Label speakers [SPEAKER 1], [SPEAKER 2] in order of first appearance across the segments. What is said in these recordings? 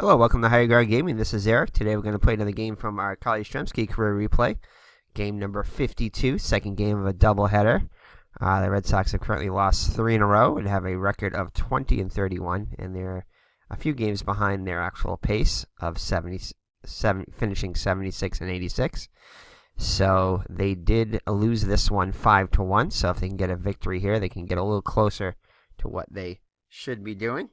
[SPEAKER 1] Hello, welcome to Higher Ground Gaming. This is Eric. Today we're going to play another game from our Yastrzemski career replay. Game number 52, second game of a doubleheader. The Red Sox have currently lost 3 in a row and have a record of 20-31, and they're a few games behind their actual pace of finishing 76 and 86. So they did lose this one 5-1. So if they can get a victory here, they can get a little closer to what they should be doing.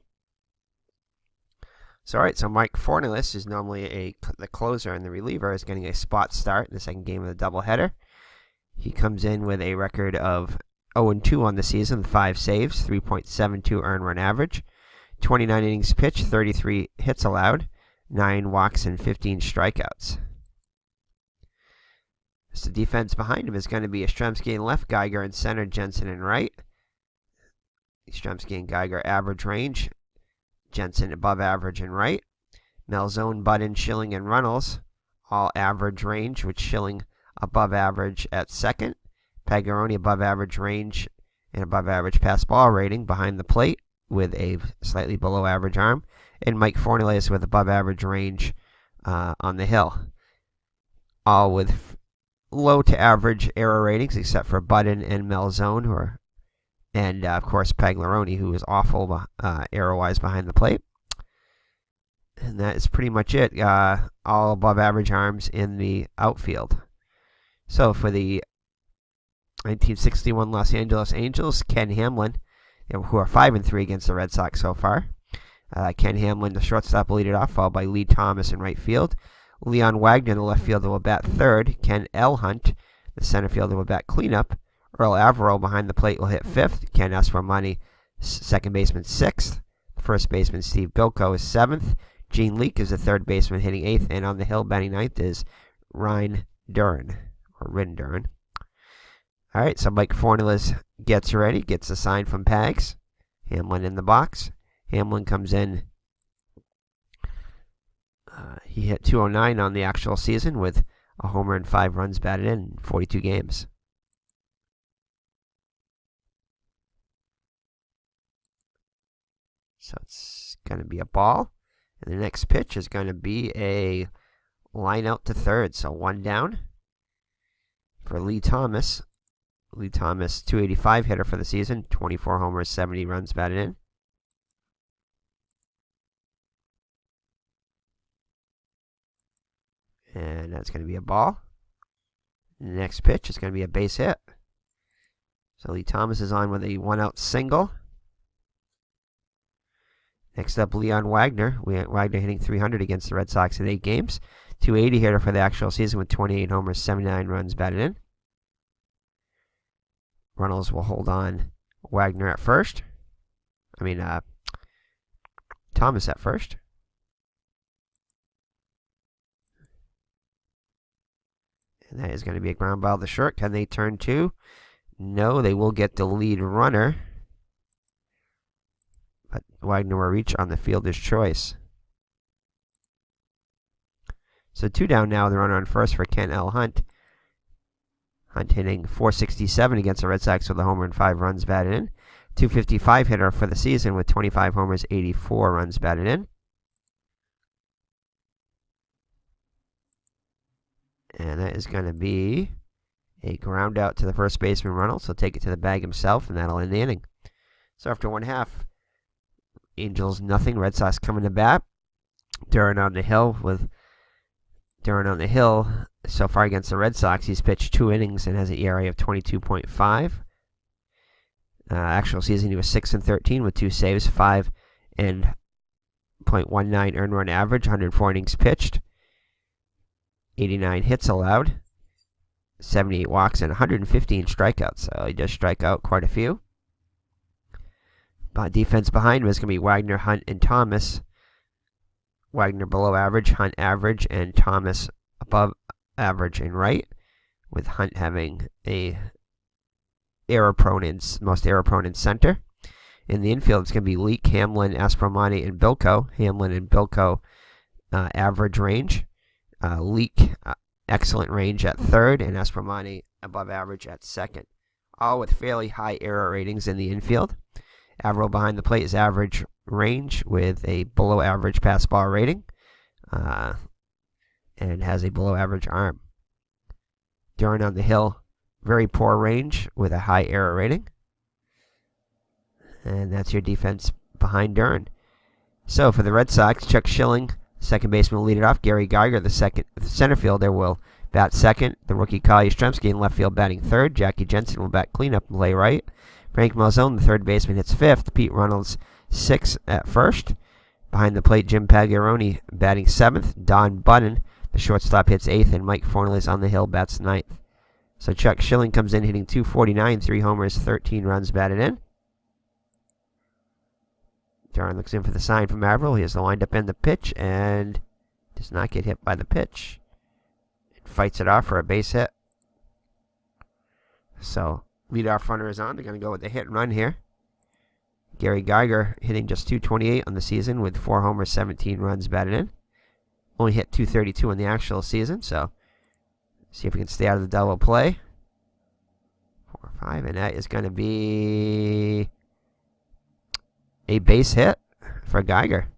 [SPEAKER 1] So, all right, so Mike Forneles, who's normally the closer and the reliever, is getting a spot start in the second game of the doubleheader. He comes in with a record of 0-2 on the season, 5 saves, 3.72 earned run average, 29 innings pitched, 33 hits allowed, 9 walks, and 15 strikeouts. So the defense behind him is going to be Yastrzemski in left, Geiger in center, Jensen in right. Yastrzemski and Geiger average range. Jensen above average in right. Malzone, Budden, Schilling, and Runnels all average range, with Schilling above average at second. Pagaroni above average range and above average pass ball rating behind the plate with a slightly below average arm. And Mike Forneles with above average range on the hill. All with low to average error ratings except for Budden and Malzone, and, of course, Pagaroni, who is awful error-wise behind the plate. And that is pretty much it. All above-average arms in the outfield. So for the 1961 Los Angeles Angels, Ken Hamlin, who are 5-3 against the Red Sox so far. Ken Hamlin, the shortstop, will lead it off, followed by Lee Thomas in right field. Leon Wagner, the left fielder, will bat third. Ken L. Hunt, the center fielder, will bat cleanup. Earl Averill behind the plate will hit 5th. Ken Espremani, second baseman, 6th. First baseman Steve Bilko is 7th. Gene Leake is the third baseman, hitting 8th. And on the hill, batting 9th, is Ryne Duren. All right, so Mike Forneles gets ready, gets a sign from Pags. Hamlin in the box. Hamlin comes in. He hit .209 on the actual season with a homer and 5 runs batted in 42 games. So it's going to be a ball. And the next pitch is going to be a line out to third. So 1 down for Lee Thomas. Lee Thomas, 285 hitter for the season. 24 homers, 70 runs batted in. And that's going to be a ball. And the next pitch is going to be a base hit. So Lee Thomas is on with a 1-out single. Next up, Leon Wagner. Wagner hitting .300 against the Red Sox in 8 games. 280 hitter for the actual season with 28 homers, 79 runs batted in. Runnels will hold on Wagner at first. Thomas at first. And that is going to be a ground ball to short. Can they turn 2? No, they will get the lead runner. But Wagner will reach on the fielder's choice. So 2 down now, the runner on first for Ken L. Hunt. Hunt hitting .467 against the Red Sox with a homer and 5 runs batted in. .255 hitter for the season with 25 homers, 84 runs batted in. And that is going to be a ground out to the first baseman, Runnels. He'll take it to the bag himself, and that'll end the inning. So after 1/2, Angels nothing. Red Sox coming to bat. Duren on the hill so far against the Red Sox. He's pitched 2 innings and has an ERA of 22.5. Actual season he was 6-13 with 2 saves, 5 and .19 earned run average, 104 innings pitched, 89 hits allowed, 78 walks, and 115 strikeouts. So he does strike out quite a few. Defense behind him is going to be Wagner, Hunt, and Thomas. Wagner below average, Hunt average, and Thomas above average in right, with Hunt having a most error-prone in center. In the infield, it's going to be Leake, Hamlin, Espremani, and Bilko. Hamlin and Bilko average range. Leake excellent range at third, and Espremani above average at second. All with fairly high error ratings in the infield. Averill behind the plate is average range with a below average pass ball rating. And has a below average arm. Duren on the hill, very poor range with a high error rating. And that's your defense behind Duren. So for the Red Sox, Chuck Schilling, second baseman, will lead it off. Gary Geiger, the center fielder, will bat second. The rookie Kyle Yastrzemski in left field batting third. Jackie Jensen will bat cleanup and lay right. Frank Malzone, the third baseman, hits fifth. Pete Reynolds, sixth at first. Behind the plate, Jim Pagliarone batting seventh. Don Budden, the shortstop, hits eighth, and Mike Forneles on the hill bats ninth. So Chuck Schilling comes in hitting .249, 3 homers, 13 runs batted in. Duren looks in for the sign from Averill. He has the windup and the pitch, and does not get hit by the pitch. It fights it off for a base hit. So leadoff runner is on. They're going to go with the hit and run here. Gary Geiger hitting just .228 on the season with 4 homers, 17 runs batted in. Only hit .232 in the actual season, so see if we can stay out of the double play. 4-5, and that is going to be a base hit for Geiger.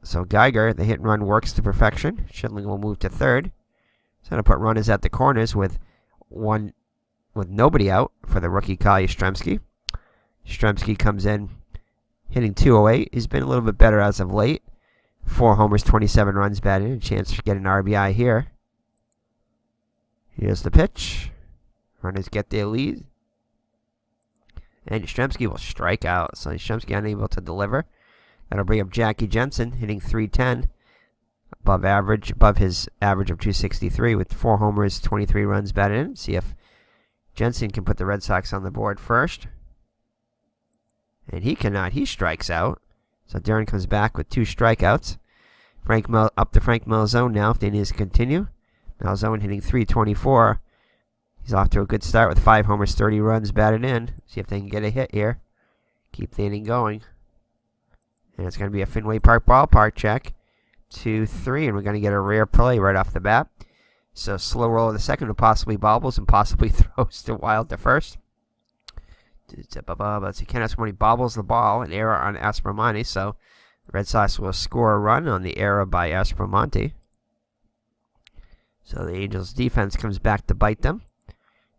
[SPEAKER 1] So Geiger, the hit and run works to perfection. Schilling will move to third. So going to put runners at the corners with nobody out for the rookie Kyle Yastrzemski. Yastrzemski comes in hitting .208. He's been a little bit better as of late. 4 homers, 27 runs batted in. A chance to get an RBI here. Here's the pitch. Runners get their lead. And Yastrzemski will strike out. So Yastrzemski unable to deliver. That'll bring up Jackie Jensen hitting .310. Above his average of .263 with 4 homers, 23 runs batted in. See if Jensen can put the Red Sox on the board first. And he cannot. He strikes out. So Duren comes back with 2 strikeouts. Up to Frank Malzone now if they need to continue. Malzone hitting .324. He's off to a good start with 5 homers, 30 runs batted in. See if they can get a hit here. Keep the inning going. And it's going to be a Fenway Park ballpark check. 2-3, and we're going to get a rare play right off the bat. So slow roll of the second to possibly bobbles and possibly throws to Wild to first. Let's see, Yastrzemski bobbles the ball, an error on Aspromonte, so the Red Sox will score a run on the error by Aspromonte. So the Angels' defense comes back to bite them,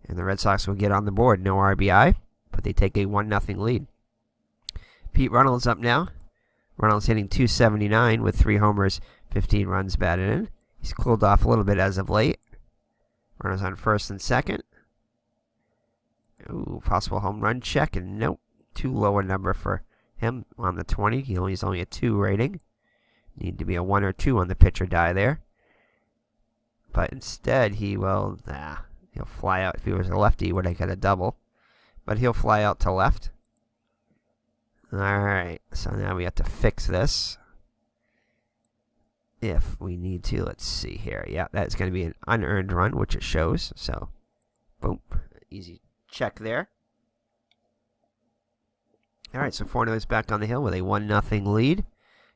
[SPEAKER 1] and the Red Sox will get on the board. No RBI, but they take a 1-0 lead. Pete Reynolds up now. Reynolds hitting .279 with 3 homers, 15 runs batted in. He's cooled off a little bit as of late. Runners on first and second. Ooh, possible home run check, and nope, too low a number for him on the 20. He's only a 2 rating. Need to be a 1 or 2 on the pitcher die there. But instead, he'll fly out. If he was a lefty, he would have got a double. But he'll fly out to left. Alright, so now we have to fix this. If we need to, let's see here. Yeah, that's going to be an unearned run, which it shows. So, boom, easy check there. Alright, so Forneles back on the hill with a 1-0 lead.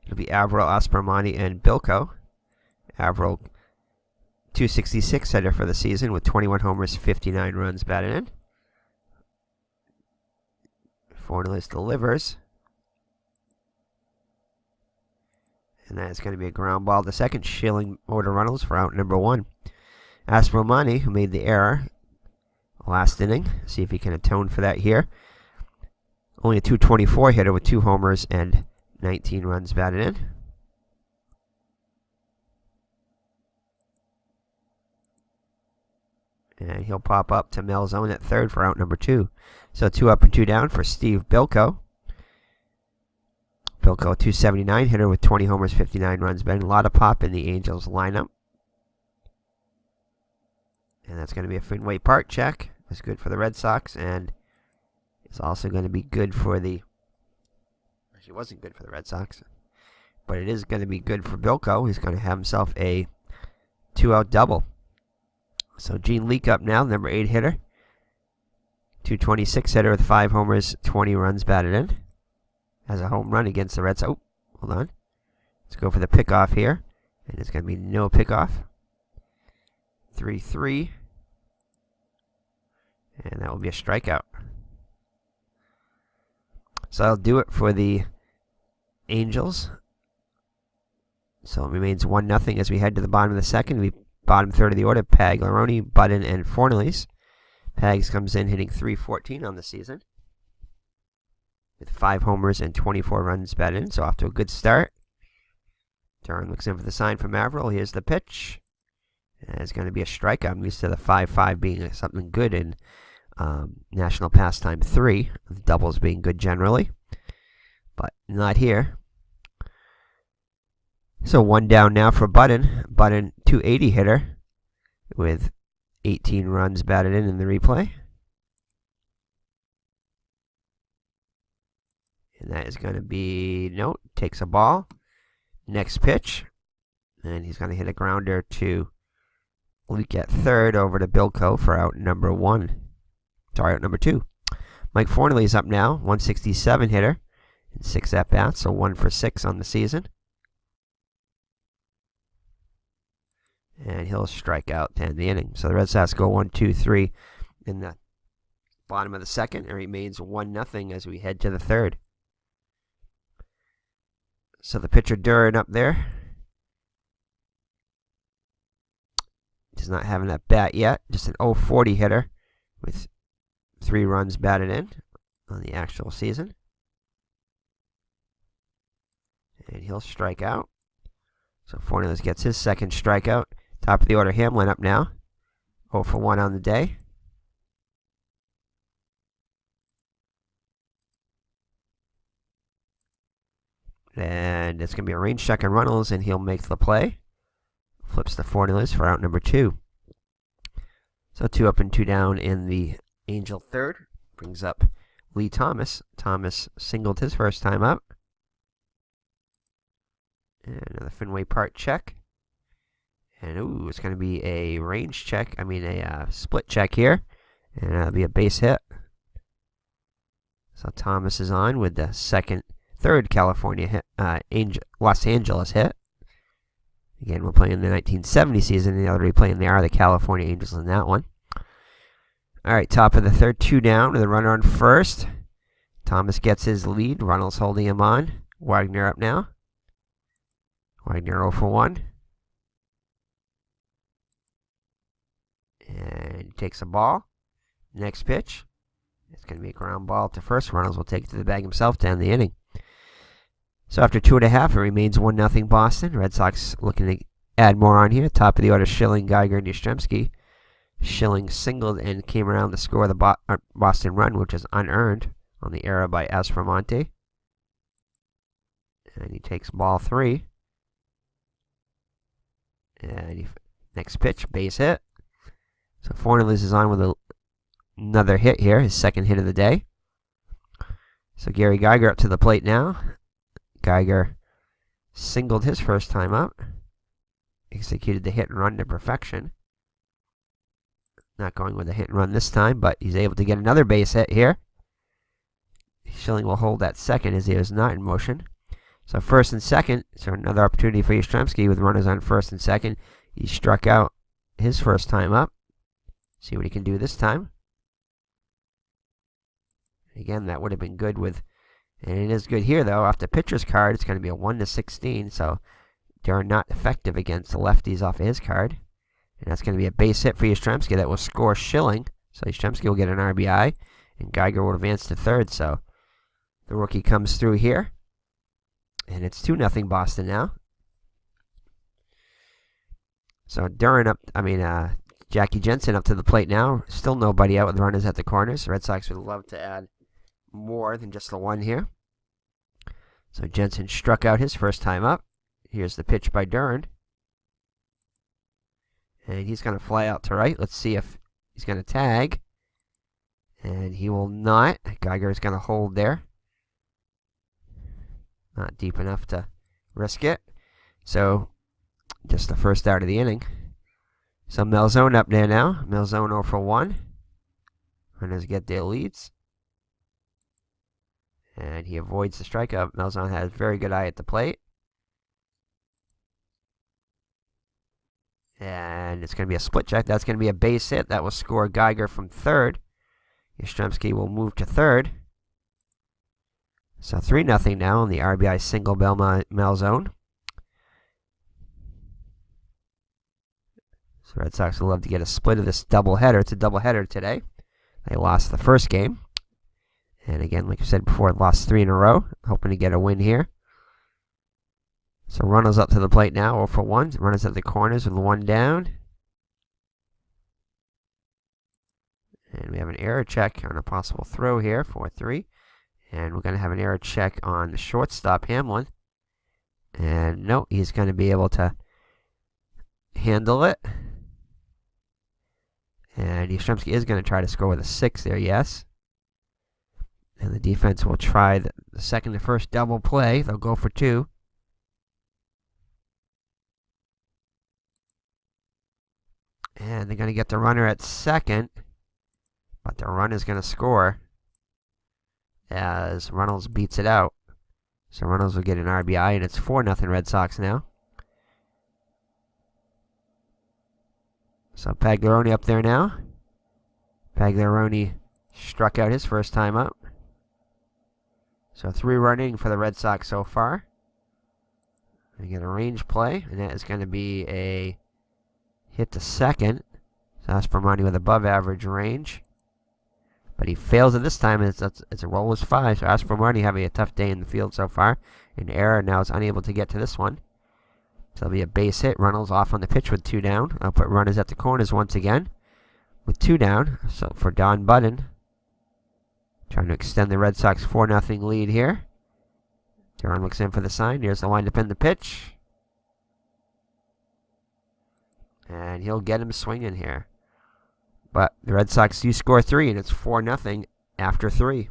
[SPEAKER 1] It'll be Averill, Aspromonte, and Bilko. Averill, .266 hitter for the season with 21 homers, 59 runs batted in. Forneles delivers. And that's going to be a ground ball to second. Schilling over to Reynolds for out number 1. Aspromonte, who made the error last inning. See if he can atone for that here. Only a .224 hitter with 2 homers and 19 runs batted in. And he'll pop up to Malzone at third for out number 2. So 2 up and 2 down for Steve Bilko. Bilko, .279 hitter with 20 homers, 59 runs batted in. A lot of pop in the Angels lineup. And that's going to be a Fenway Park check. It's good for the Red Sox, and it's also going to be good for the... Actually, it wasn't good for the Red Sox, but it is going to be good for Bilko. He's going to have himself a 2-out double. So Gene Leake up now, number 8 hitter. .226 hitter with 5 homers, 20 runs batted in. Has a home run against the Red Sox. Oh, hold on. Let's go for the pickoff here. And it's going to be no pickoff. 3-3. And that will be a strikeout. So that'll do it for the Angels. So it remains 1-0 as we head to the bottom of the second. We bottom third of the order, Pagliarone, Budden, and Forneles. Pags comes in hitting .314 on the season with 5 homers and 24 runs batted in, so off to a good start. Duren looks in for the sign from Averill. Here's the pitch. And it's going to be a strike. I'm used to the 5-5 being something good in National Pastime 3, with doubles being good generally, but not here. So 1 down now for Budden. Budden, .280 hitter with 18 runs batted in the replay. And that is going to be, no, takes a ball. Next pitch. And he's going to hit a grounder to leak at third over to Bilko for out number 1. Sorry, out number 2. Mike Fornelly's up now, 167 hitter and 6 at-bats, so 1 for 6 on the season. And he'll strike out to end the inning. So the Red Sox go 1-2-3 in the bottom of the second. It remains 1-0 as we head to the third. So the pitcher Duren up there does not have an at-bat yet. Just an .040 hitter with 3 runs batted in on the actual season. And he'll strike out. So Forneles gets his second strikeout. Top of the order, Hamlin up now. 0 for 1 on the day. And it's going to be a range check on Runnels, and he'll make the play. Flips to Forneles for out number 2. So 2 up and 2 down in the Angel third. Brings up Lee Thomas. Thomas singled his first time up. And another Fenway Park check. And ooh, it's going to be a range check. I mean a split check here. And that'll be a base hit. So Thomas is on with the third California hit, Los Angeles hit. Again, we're playing the 1970 season, and the other replaying the California Angels in that one. All right, top of the third, 2 down with a runner on first. Thomas gets his lead. Runnels holding him on. Wagner up now. Wagner 0 for 1. And he takes a ball. Next pitch. It's going to be a ground ball to first. Runnels will take it to the bag himself to end the inning. So after 2.5, it remains 1-0 Boston. Red Sox looking to add more on here. Top of the order, Schilling, Geiger, and Yastrzemski. Schilling singled and came around to score the Boston run, which is unearned on the error by Aspromonte. And he takes ball 3. And next pitch, base hit. So Forneles is on with another hit here, his second hit of the day. So Gary Geiger up to the plate now. Geiger singled his first time up. Executed the hit and run to perfection. Not going with a hit and run this time, but he's able to get another base hit here. Schilling will hold that second as he is not in motion. So first and second, so another opportunity for Yastrzemski with runners on first and second. He struck out his first time up. See what he can do this time. Again, that would have been good with, and it is good here though. Off the pitcher's card, it's going to be a 1-16, so they're not effective against the lefties off of his card. And that's going to be a base hit for Yastrzemski that will score Schilling. So Yastrzemski will get an RBI, and Geiger will advance to third. So the rookie comes through here. And it's 2-0 Boston now. So Jackie Jensen up to the plate now. Still nobody out with runners at the corners. The Red Sox would love to add more than just the one here. So Jensen struck out his first time up. Here's the pitch by Duren. And he's going to fly out to right. Let's see if he's going to tag. And he will not. Geiger is going to hold there. Not deep enough to risk it. So just the first out of the inning. So Malzone up there now. Malzone 0 for 1. Runners get their leads. And he avoids the strikeout. Malzone has very good eye at the plate. And it's going to be a split check. That's going to be a base hit. That will score Geiger from third. Yastrzemski will move to third. So 3-0 now in the RBI single bell Malzone. So Red Sox will love to get a split of this doubleheader. It's a doubleheader today. They lost the first game. And again, like I said before, lost 3 in a row. Hoping to get a win here. So runners up to the plate now, 0 for 1. Runners at the corners with 1 down. And we have an error check on a possible throw here, 4-3. And we're going to have an error check on the shortstop, Hamlin. And no, he's going to be able to handle it. And Yastrzemski is going to try to score with a 6 there, yes. And the defense will try the second to first double play. They'll go for 2. And they're going to get the runner at second. But the run is going to score as Reynolds beats it out. So Reynolds will get an RBI, and it's 4-0 Red Sox now. So Pagliarone up there now. Pagliarone struck out his first time up. So 3-run inning for the Red Sox so far. We get a range play, and that is going to be a hit to second. So Yastrzemski with above average range. But he fails it this time, and it's a roll as 5. So Yastrzemski having a tough day in the field so far. An error, now is unable to get to this one. So it'll be a base hit. Reynolds off on the pitch with 2 down. I'll put runners at the corners once again with 2 down. So for Don Budden, trying to extend the Red Sox 4-0 lead here. Duren looks in for the sign. Here's the windup in the pitch. And he'll get him swinging here. But the Red Sox do score 3, and it's 4-0 after 3.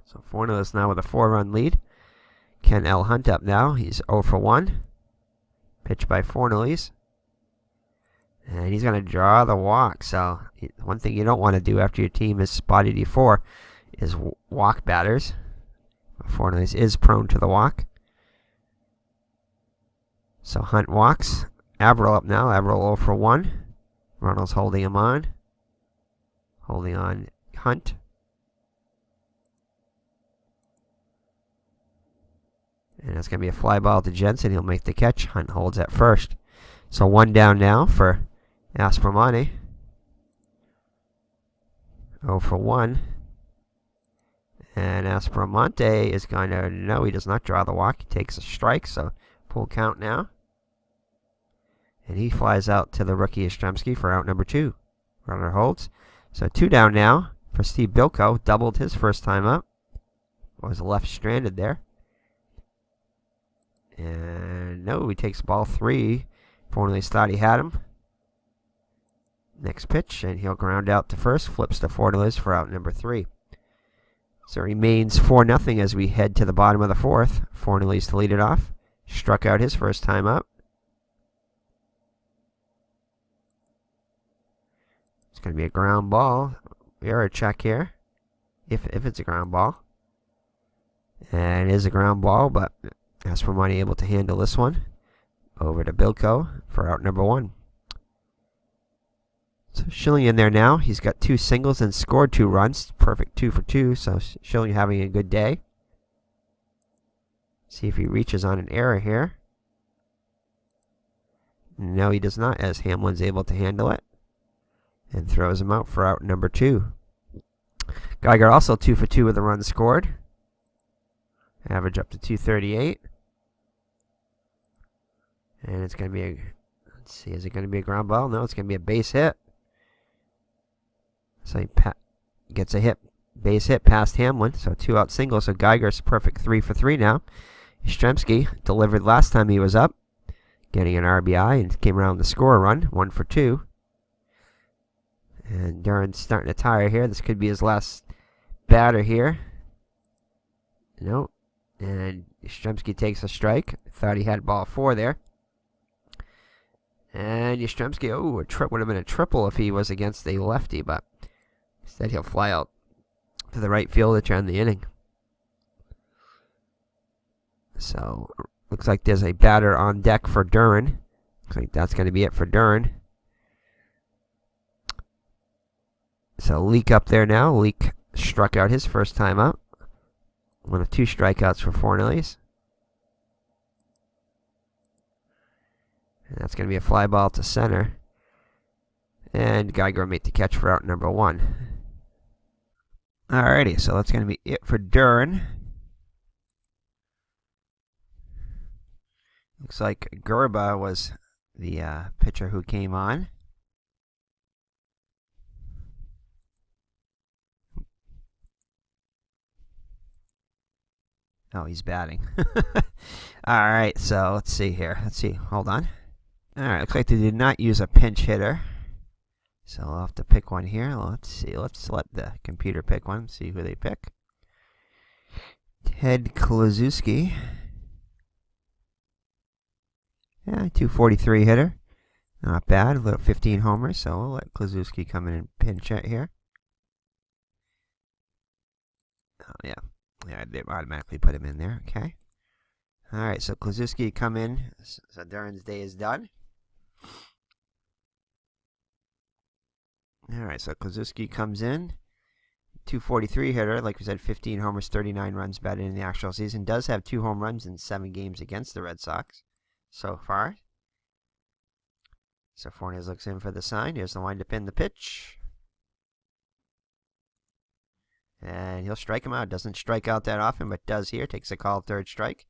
[SPEAKER 1] So Forneles now with a 4-run lead. Ken L. Hunt up now. He's 0 for 1. Pitch by Forneles. And he's going to draw the walk. So one thing you don't want to do after your team is spotted you 4 is walk batters. Forneles is prone to the walk. So Hunt walks. Averill up now. Averill 0 for 1. Reynolds holding him on. Holding on Hunt. And it's going to be a fly ball to Jensen. He'll make the catch. Hunt holds at first. So 1 down now for Yastrzemski. 0 for 1. And Yastrzemski is going to... No, he does not draw the walk. He takes a strike. So full count now. And he flies out to the rookie Yastrzemski for out number 2. Runner holds. So 2 down now for Steve Bilko. Doubled his first time up. Was left stranded there. And no, he takes ball 3. Forneles thought he had him. Next pitch, and he'll ground out to first. Flips to Forneles for out number 3. So it remains 4-0 as we head to the bottom of the 4th. Forneles to lead it off. Struck out his first time up. It's going to be a ground ball. Error check here. If it's a ground ball. And it is a ground ball, but Yastrzemski able to handle this one. Over to Bilko for out number 1. So Schilling in there now. He's got 2 singles and scored 2 runs. Perfect 2 for 2. So Schilling having a good day. See if he reaches on an error here. No, he does not, as Hamlin's able to handle it. And throws him out for out number 2. Geiger also 2 for 2 with a run scored. Average up to 238. And it's going to be a... Let's see, is it going to be a ground ball? No, it's going to be a base hit. So he gets a hit, base hit past Hamlin. So 2 out single. So Geiger's perfect 3 for 3 now. Yastrzemski delivered last time he was up. Getting an RBI and came around to score a run. 1 for 2. And Duren's starting to tire here. This could be his last batter here. Nope. And Yastrzemski takes a strike. Thought he had ball 4 there. And Yastrzemski, would have been a triple if he was against a lefty, but instead he'll fly out to the right field to end the inning. So, looks like there's a batter on deck for Duren. Looks like that's going to be it for Duren. So Leak up there now. Leak struck out his first time up. One of 2 strikeouts for Forneles. And that's going to be a fly ball to center. And Geiger will make the catch for out number 1. Alrighty, so that's going to be it for Duren. Looks like Gerba was the pitcher who came on. Oh, he's batting. Alright, so let's see here. Let's see. Hold on. Alright, looks like they did not use a pinch hitter. So I'll have to pick one here. Let's see. Let's let the computer pick one. See who they pick. Ted Kluszewski. Yeah, 243 hitter. Not bad. A little 15 homers. So we'll let Kluszewski come in and pinch it here. Oh, yeah. Yeah, they automatically put him in there. Okay. Alright, so Kluszewski come in. So Duren's day is done. Alright, so Kluszewski comes in. 243 hitter. Like we said, 15 homers, 39 runs batted in the actual season. Does have 2 home runs in 7 games against the Red Sox so far. So Forneles looks in for the sign. Here's the wind up in the pitch. And he'll strike him out. Doesn't strike out that often, but does here. Takes a call, 3rd strike.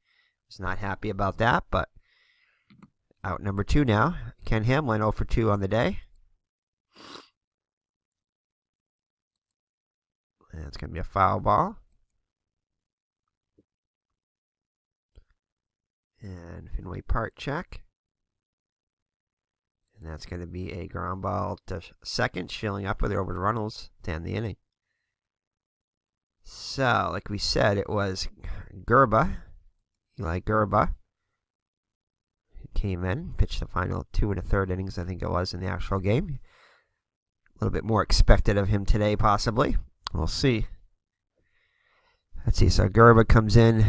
[SPEAKER 1] Was not happy about that, but out number 2 now. Ken Hamlin 0 for 2 on the day. And it's going to be a foul ball. And Fenway Park check. And that's going to be a ground ball to second. Shilling up with it over to Runnels to end the inning. So, like we said, it was Gerba. Eli Gerba. He came in, pitched the final 2 1/3 innings, I think it was, in the actual game. A little bit more expected of him today, possibly. We'll see. Let's see. So Gerba comes in.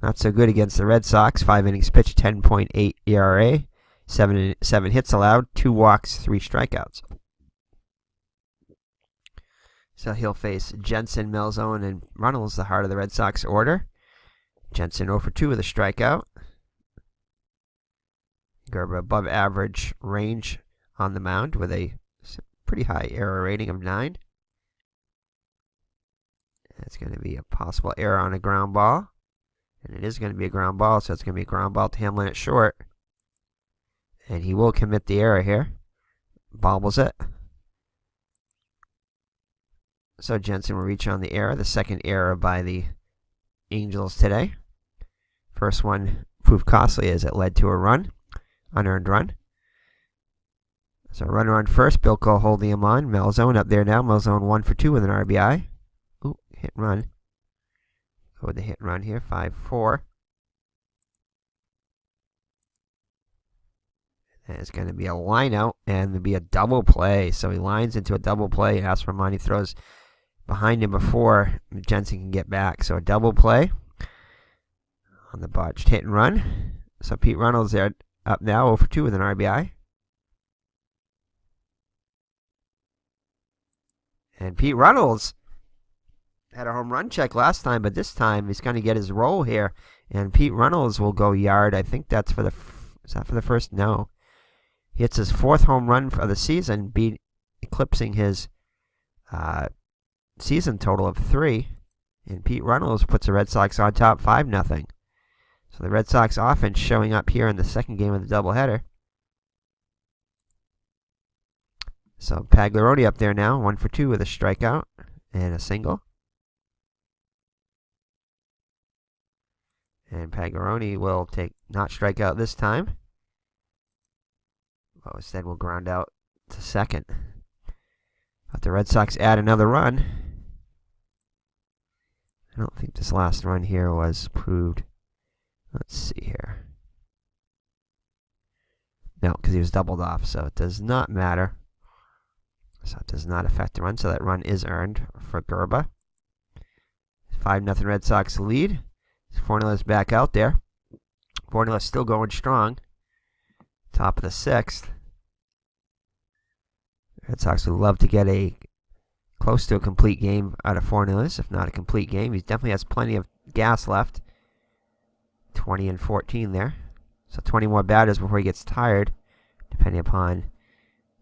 [SPEAKER 1] Not so good against the Red Sox. 5 innings pitched, 10.8 ERA. 7 hits allowed, 2 walks, 3 strikeouts. So he'll face Jensen, Malzone, and Runnels, the heart of the Red Sox order. Jensen 0 for 2 with a strikeout. Gerba above average range on the mound with a pretty high error rating of 9. That's going to be a possible error on a ground ball. And it is going to be a ground ball, so it's going to be a ground ball to Hamlin at short. And he will commit the error here. Bobbles it. So Jensen will reach on the error. The second error by the Angels today. First one proved costly as it led to a run. Unearned run. So runner on first. Bill Cole holding him on. Malzone up there now. Malzone 1 for 2 with an RBI. Ooh, hit and run. Go with the hit and run here. 5-4. And it's going to be a line out and there'll be a double play. So he lines into a double play. Yastrzemski throws behind him before Jensen can get back. So a double play on the botched hit and run. So Pete Runnels there up now 0 for 2 with an RBI. And Pete Runnels had a home run check last time, but this time he's going to get his roll here. And Pete Runnels will go yard. I think that's for the... Is that for the first? No. He hits his 4th home run for the season, eclipsing his season total of 3. And Pete Runnels puts the Red Sox on top 5-0. So the Red Sox offense showing up here in the second game of the doubleheader. So Pagliarone up there now, 1 for 2 with a strikeout and a single. And Pagliarone will not strike out this time. But instead will ground out to second. But the Red Sox add another run. I don't think this last run here was proved. Let's see here. No, because he was doubled off, so it does not matter. So it does not affect the run, so that run is earned for Gerba. 5-0 Red Sox lead. Forneles back out there. Forneles still going strong. Top of the 6th. Red Sox would love to get a close to a complete game out of Forneles, if not a complete game. He definitely has plenty of gas left. 20 and 14 there. So 20 more batters before he gets tired, depending upon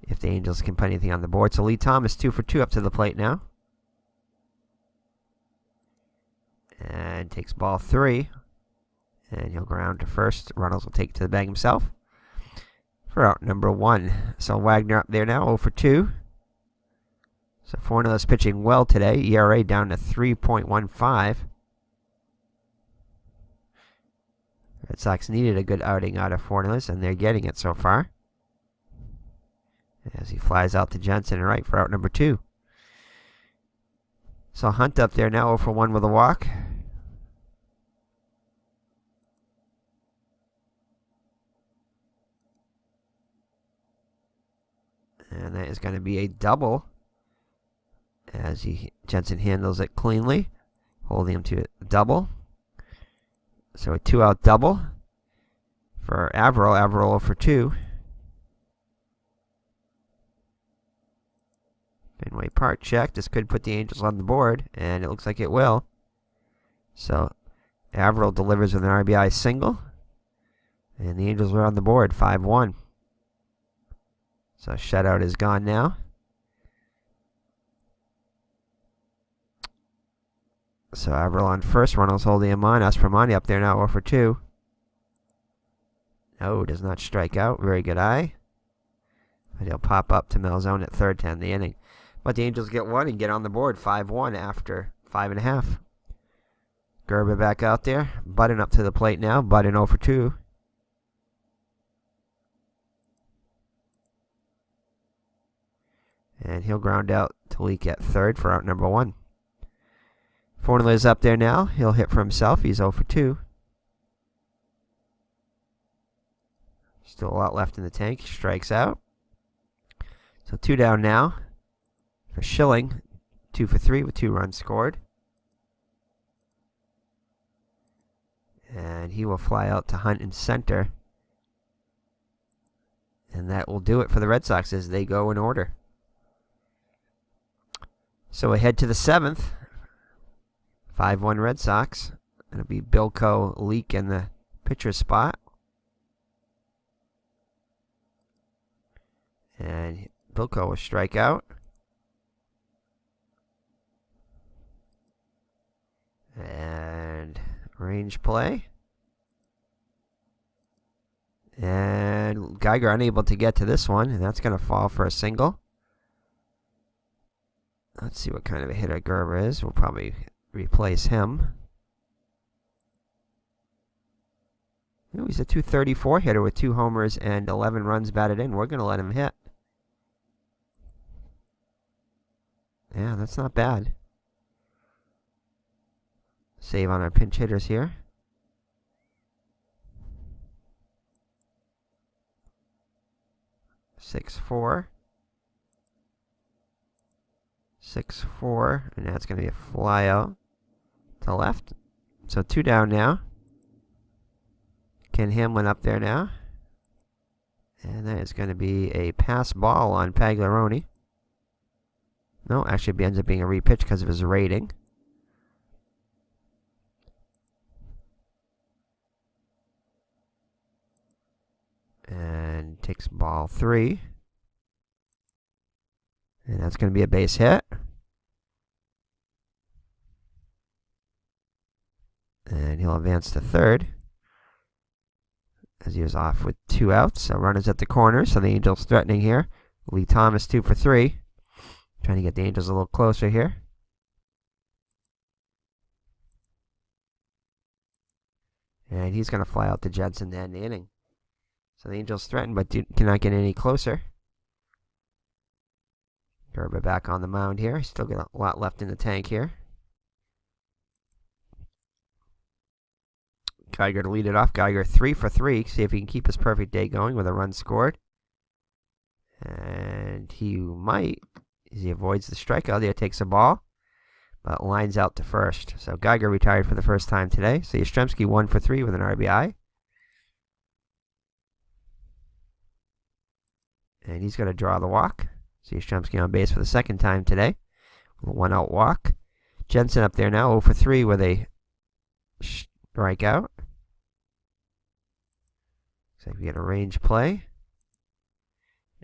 [SPEAKER 1] if the Angels can put anything on the board. So Lee Thomas 2 for 2 up to the plate now. And takes ball 3. And he'll ground to first. Runnels will take it to the bag himself for out number 1. So Wagner up there now, 0 for 2. So Forneles pitching well today. ERA down to 3.15. Red Sox needed a good outing out of Forneles, and they're getting it so far. As he flies out to Jensen and right for out number 2. So Hunt up there now, 0 for 1 with a walk. And that is going to be a double as Jensen handles it cleanly, holding him to a double. So a 2-out double for Averill. Averill 0 for 2. Fenway Park check. This could put the Angels on the board, and it looks like it will. So Averill delivers with an RBI single, and the Angels are on the board, 5-1. So shutout is gone now. So Averill on first. Runnels holding him on. Aspromani up there now, 0 for 2. No, does not strike out. Very good eye. But he'll pop up to Malzone at third to end the inning. But the Angels get 1 and get on the board, 5-1 after 5.5. Gerber back out there. Budden up to the plate now. Budden 0 for 2. And he'll ground out to Leak at third for out number 1. Forneles up there now. He'll hit for himself. He's 0 for 2. Still a lot left in the tank. He strikes out. So 2 down now for Schilling. 2 for 3 with 2 runs scored. And he will fly out to Hunt in center. And that will do it for the Red Sox as they go in order. So we head to the 7th. 5-1 Red Sox. It'll be Bilko, Leak in the pitcher spot. And Bilko will strike out. And range play. And Geiger unable to get to this one, and that's going to fall for a single. Let's see what kind of a hitter Gerber is. We'll probably replace him. Ooh, he's a 234 hitter with 2 homers and 11 runs batted in. We're going to let him hit. Yeah, that's not bad. Save on our pinch hitters here. Six four, and that's going to be a fly out to left. So 2 down now. Ken Hamlin up there now. And that is going to be a pass ball on Pagliarone. No, actually it ends up being a repitch because of his rating. And takes ball 3. And that's going to be a base hit. And he'll advance to third, as he was off with 2 outs. So runners at the corner. So the Angels threatening here. Lee Thomas 2 for 3. Trying to get the Angels a little closer here. And he's going to fly out to Jensen to end the inning. So the Angels threaten, but cannot get any closer. Gerber back on the mound here. Still got a lot left in the tank here. Geiger to lead it off. Geiger 3 for 3. See if he can keep his perfect day going with a run scored. And he might, as he avoids the strikeout there, takes a ball, but lines out to first. So Geiger retired for the first time today. So Yastrzemski 1 for 3 with an RBI. And he's going to draw the walk. So Yastrzemski on base for the second time today 1 out walk. Jensen up there now 0 for 3 with a strikeout. Looks like we get a range play.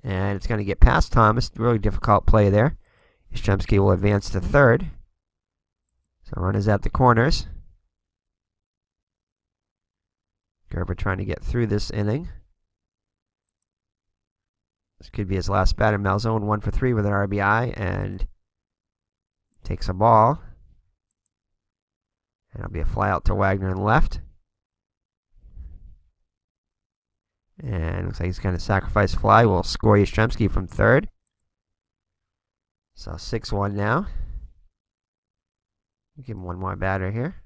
[SPEAKER 1] And it's going to get past Thomas. Really difficult play there. Yastrzemski will advance to third. So runners at the corners. Gerber trying to get through this inning. This could be his last batter. Malzone 1 for 3 with an RBI and takes a ball. And it'll be a fly out to Wagner in left. And looks like he's going to sacrifice fly. Will score Yastrzemski from third. So 6-1 now. Give him one more batter here.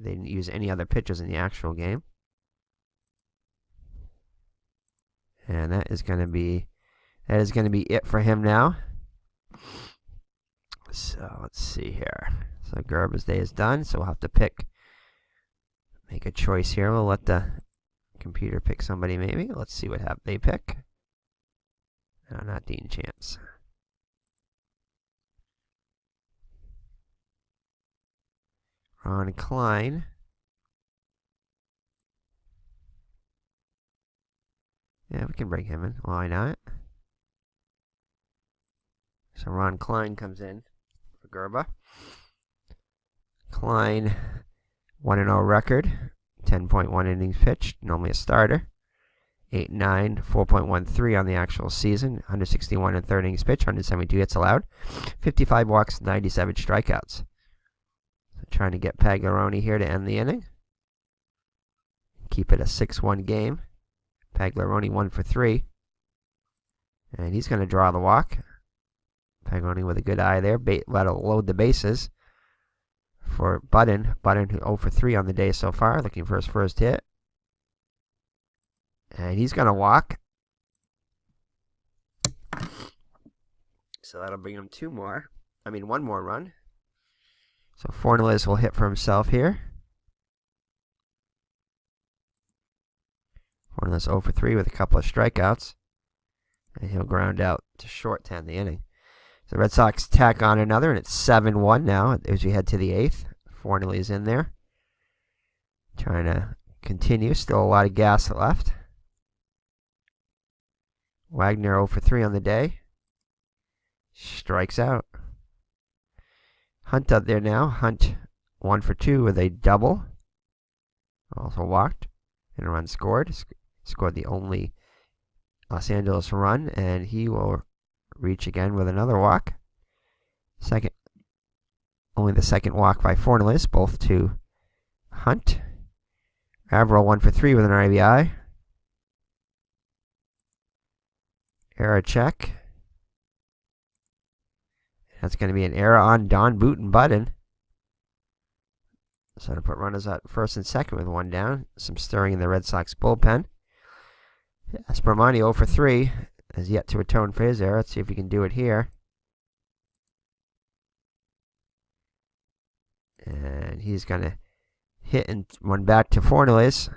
[SPEAKER 1] They didn't use any other pitchers in the actual game. And that is going to be it for him now. So let's see here. So Gerber's day is done. So we'll have to make a choice here. We'll let the computer pick somebody maybe. Let's see what they pick. No, not Dean Champs. Ron Klein. Yeah, we can bring him in. Why not? So Ron Klein comes in for Gerber. Klein, 1-0 record. 10.1 innings pitched, normally a starter. 8-9, 4.13 on the actual season. 161 and third innings pitched, 172 hits allowed. 55 walks, 97 strikeouts. So trying to get Pagliarone here to end the inning. Keep it a 6-1 game. Pagliarone 1 for 3. And he's going to draw the walk. Pagliarone with a good eye there. That'll load the bases for Budden. Budden 0 for 3 on the day so far, looking for his first hit. And he's going to walk. So that'll bring him one more run. So Forneles will hit for himself here. Forneles 0 for 3 with a couple of strikeouts. And he'll ground out to short to end the inning. So the Red Sox tack on another, and it's 7-1 now as we head to the 8th. Forneles in there. Trying to continue. Still a lot of gas left. Wagner 0 for 3 on the day. Strikes out. Hunt out there now. Hunt 1 for 2 with a double. Also walked. And a run scored. Scored the only Los Angeles run. And he will reach again with another walk. Only the second walk by Forneles. Both to Hunt. Averill 1 for 3 with an RBI. Error check. That's going to be an error on Don Budden. So to put runners at first and second with 1 down. Some stirring in the Red Sox bullpen. Spermani 0 for 3. Has yet to atone for his error. Let's see if he can do it here. And he's going to hit and run back to Forneles.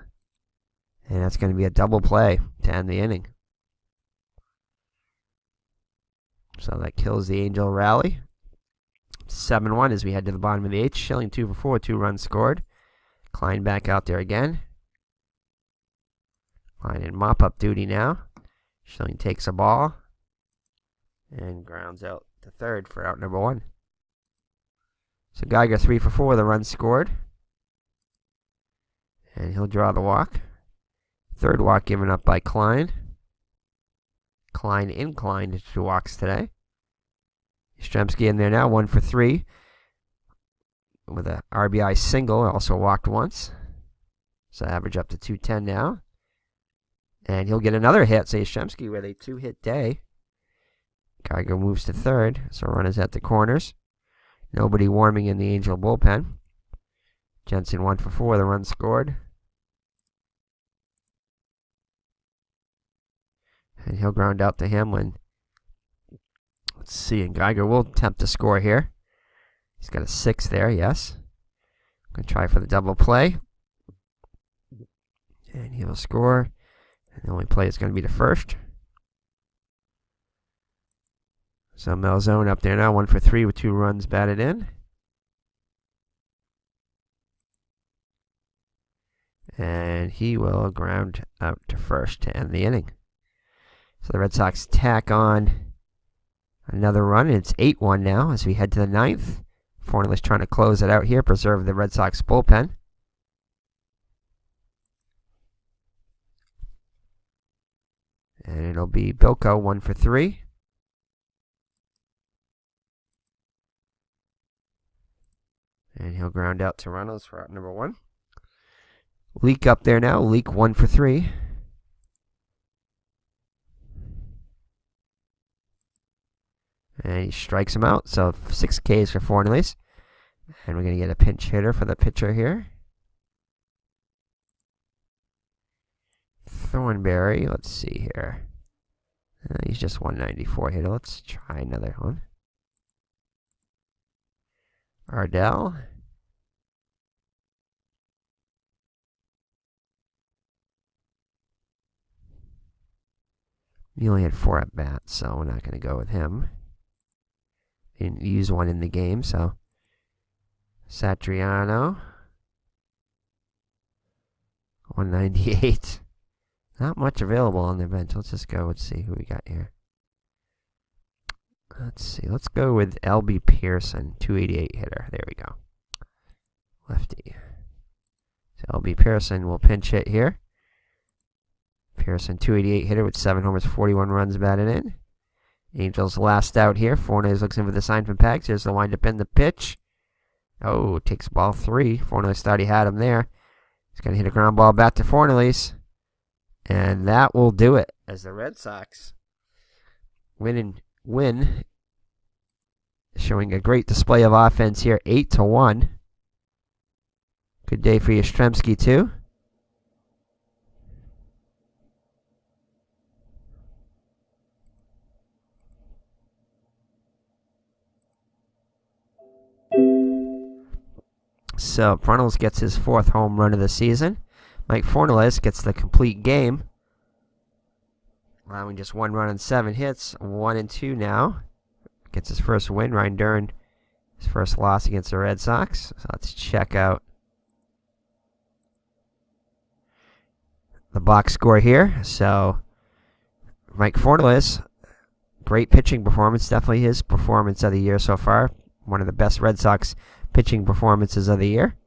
[SPEAKER 1] And that's going to be a double play to end the inning. So that kills the Angel rally. 7-1 as we head to the bottom of the 8th. Schilling 2 for 4, 2 runs scored. Klein back out there again. Klein in mop-up duty now. Schilling takes a ball and grounds out to third for out number 1. So Geiger 3 for 4, the run scored. And he'll draw the walk. Third walk given up by Klein. Klein inclined to walks today. Yastrzemski in there now, 1 for 3. With a RBI single, also walked once. So average up to 210 now. And he'll get another hit. So Yastrzemski with a 2-hit day. Geiger moves to third. So runners at the corners. Nobody warming in the Angel bullpen. Jensen 1 for 4, the run scored. And he'll ground out to Hamlin. Let's see, and Geiger will attempt to score here. He's got a 6 there, yes. Going to try for the double play. And he will score. And the only play is going to be the first. So Malzone up there now, 1 for 3 with 2 runs batted in. And he will ground out to first to end the inning. So the Red Sox tack on another run. It's 8-1 now as we head to the 9th. Forneles trying to close it out here, preserve the Red Sox bullpen. And it'll be Bilko, 1 for 3. And he'll ground out to Reynolds for out number 1. Leak up there now. Leak 1 for 3. And he strikes him out. So 6 Ks for Forneles. And we're going to get a pinch hitter for the pitcher here. Thornberry. Let's see here. He's just 194 hitter. Let's try another one. Ardell. He only had 4 at bats, so we're not going to go with him. Didn't use one in the game, so Satriano, 198. Not much available on the bench. Let's just go. Let's see who we got here. Let's see. Let's go with L.B. Pearson, 288 hitter. There we go. Lefty. So L.B. Pearson will pinch hit here. Pearson, 288 hitter with 7 homers, 41 runs batted in. Angels last out here. Forneles looks in for the sign from Pags. Here's the windup in the pitch. Oh, takes ball 3. Forneles thought he had him there. He's going to hit a ground ball back to Forneles. And that will do it as the Red Sox win, showing a great display of offense here, 8-1. Good day for Yastrzemski too. So Forneles gets his 4th home run of the season. Mike Forneles gets the complete game, allowing just 1 run and 7 hits, 1 and 2 now. Gets his first win. Duren, his first loss against the Red Sox. So let's check out the box score here. So Mike Forneles, great pitching performance. Definitely his performance of the year so far. One of the best Red Sox pitching performances of the year.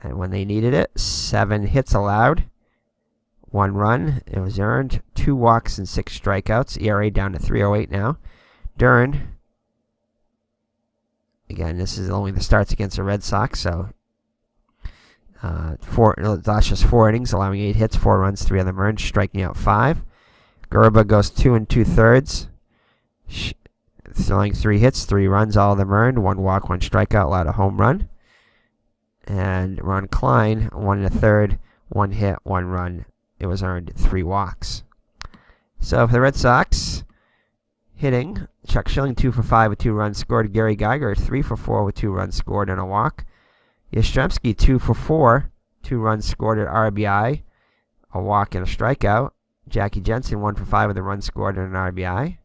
[SPEAKER 1] And when they needed it, 7 hits allowed, 1 run. It was earned, 2 walks and 6 strikeouts. ERA down to 3.08 now. Duren, again, this is only the starts against the Red Sox, so that's just 4 innings, allowing 8 hits, 4 runs, 3 of them earned, striking out 5. Gerba goes 2 2/3, throwing 3 hits, 3 runs, all of them earned, 1 walk, 1 strikeout, allowed a home run. And Ron Klein, 1 1/3, 1 hit, 1 run. It was earned, 3 walks. So for the Red Sox, hitting, Chuck Schilling 2 for 5 with 2 runs scored. Gary Geiger 3 for 4 with 2 runs scored and a walk. Yastrzemski 2 for 4, 2 runs scored at RBI, a walk and a strikeout. Jackie Jensen 1 for 5 with a run scored and an RBI.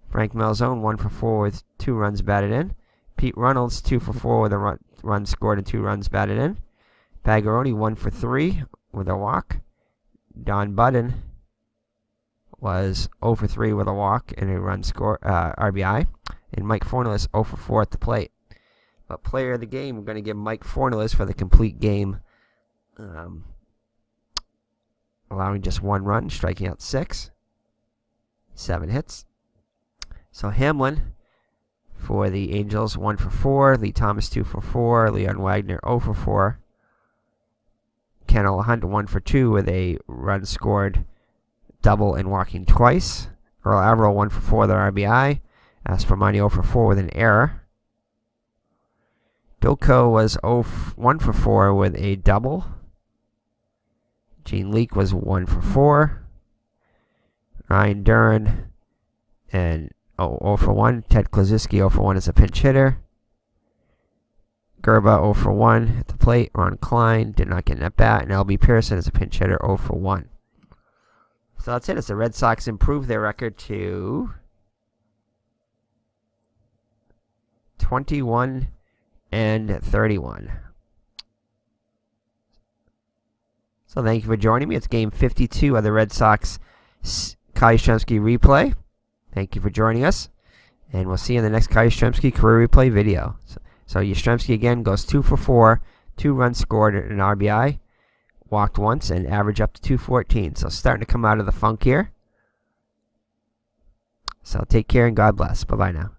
[SPEAKER 1] Frank Malzone 1 for 4 with 2 runs batted in. Pete Reynolds 2 for 4 with a run scored and 2 runs batted in. Pagaroni 1 for 3 with a walk. Don Budden was 0 for 3 with a walk and a run score RBI. And Mike Forneles 0 for 4 at the plate. But player of the game, we're going to give Mike Forneles for the complete game, allowing just 1 run, striking out 6, 7 hits. So Hamlin for the Angels 1 for 4, Lee Thomas 2 for 4, Leon Wagner 0 for 4. Kennel Hunt 1 for 2 with a run scored, double, and walking twice. Earl Averill 1 for 4 with an RBI. Aspermani 0 for 4 with an error. Bilko was 1 for 4 with a double. Gene Leake was 1 for 4. Ryan Duren and 0 for 1. Ted Klaczewski 0 for 1 as a pinch hitter. Gerba 0 for 1 at the plate. Ron Klein did not get an at bat. And L.B. Pearson as a pinch hitter 0 for 1. So that's it. As the Red Sox improve their record to 21-31. So thank you for joining me. It's game 52 of the Red Sox Yastrzemski replay. Thank you for joining us. And we'll see you in the next Yastrzemski career replay video. So Yastrzemski again goes 2 for 4, 2 runs scored and an RBI, walked once, and average up to 214. So starting to come out of the funk here. So take care and God bless. Bye-bye now.